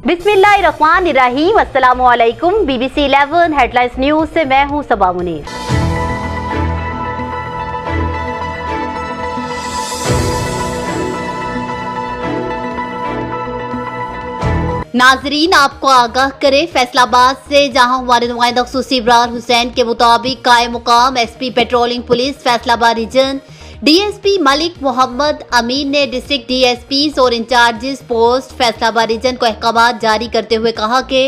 बिस्मिल्लाहिर्रहमानिर्रहीम। अस्सलामु अलैकुम। BBC 11 हेडलाइंस न्यूज से मैं हूं सबा मुनीर। नाजरीन, आपको आगाह करे फैसलाबाद से, जहां हमारे नुमाइंदा खुसूसी इब्रार हुसैन के मुताबिक कायम मुकाम SP patrolling police Faisalabad region DSP Malik Mohammad Amin ने डिस्ट्रिक्ट DSPs और इंचार्जेस पोस्ट फैसलाबाद रीजन को अहकामात जारी करते हुए कहा कि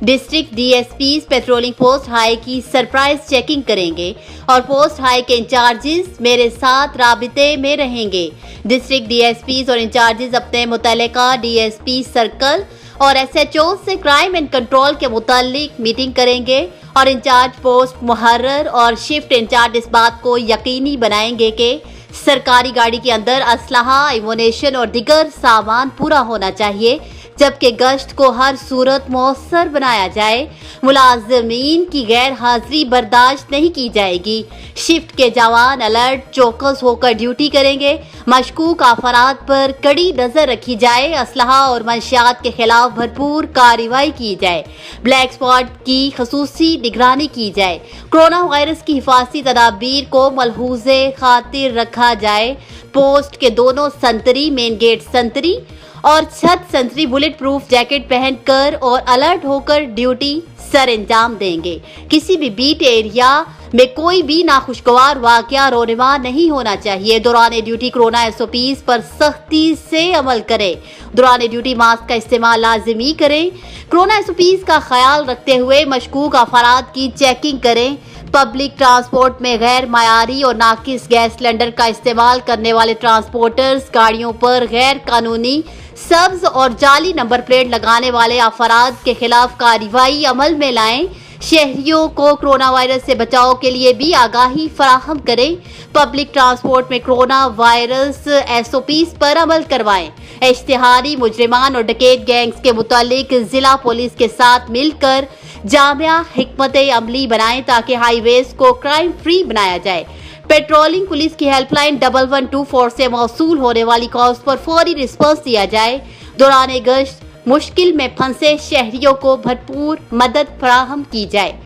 डिस्ट्रिक्ट DSPs पेट्रोलिंग पोस्ट हाई की सरप्राइज चेकिंग करेंगे और पोस्ट हाई के इंचार्जेस मेरे साथ राबिते में रहेंगे। डिस्ट्रिक्ट DSPs और इंचार्जेस अपने मुतल्लिका DSP सर्कल और SHO से क्राइम एंड कंट्रोल के मुतालिक मीटिंग करेंगे और इंचार्ज पोस्ट मुहर्रर और शिफ्ट इंचार्ज इस बात को यकीनी बनाएंगे कि सरकारी गाड़ी के अंदर असलहा, एमुनेशन और दिगर सामान पूरा होना चाहिए, जबकि गश्त को हर सूरत मौसर बनाया जाए। मुलाजमीन की गैर हाजिरी बर्दाश्त नहीं की जाएगी। शिफ्ट के जवान अलर्ट चौकस होकर ड्यूटी करेंगे। मशकूक अफराद पर कड़ी नजर रखी जाए। असलहा और मंशियात के खिलाफ भरपूर कार्रवाई की जाए। ब्लैक स्पॉट की खसूसी निगरानी की जाए। कोरोना वायरस की हिफाजती तदाबीर को मलहूज़े खातिर रखा जाए। पोस्ट के दोनों संतरी, मेन गेट संतरी और छत संतरी बुलेट प्रूफ जैकेट पहनकर और अलर्ट होकर ड्यूटी सर अंजाम देंगे। किसी भी बीट एरिया में कोई भी नाखुशगवार वाकया रोनुमा नहीं होना चाहिए। दौरान ड्यूटी कोरोना SOPs पर सख्ती से अमल करें। दौरान ड्यूटी मास्क का इस्तेमाल लाजमी करें। कोरोना SOPs का ख्याल रखते हुए मशकूक अफराद की चेकिंग करें। पब्लिक ट्रांसपोर्ट में गैर मायारी और नाकिस गैस सिलेंडर का इस्तेमाल करने वाले ट्रांसपोर्टर्स, गाड़ियों पर गैर कानूनी सब्ज और जाली नंबर प्लेट लगाने वाले अफराद के खिलाफ कार्रवाई अमल में लाएं। शहरियों को कोरोना वायरस से बचाव के लिए भी आगाही फराहम करें। पब्लिक ट्रांसपोर्ट में कोरोना वायरस SOPs पर अमल करवाएं। इश्तिहारी मुजरिमान और डकैत गैंग्स के मुतालिक जिला पुलिस के साथ मिलकर जामिया हिकमत अमली बनाएं ताकि हाईवेज को क्राइम फ्री बनाया जाए। पेट्रोलिंग पुलिस की हेल्पलाइन 1124 से मौसूल होने वाली कॉल्स पर फौरी रिस्पांस दिया जाए। दौरान गश्त मुश्किल में फंसे शहरियों को भरपूर मदद फराहम की जाए।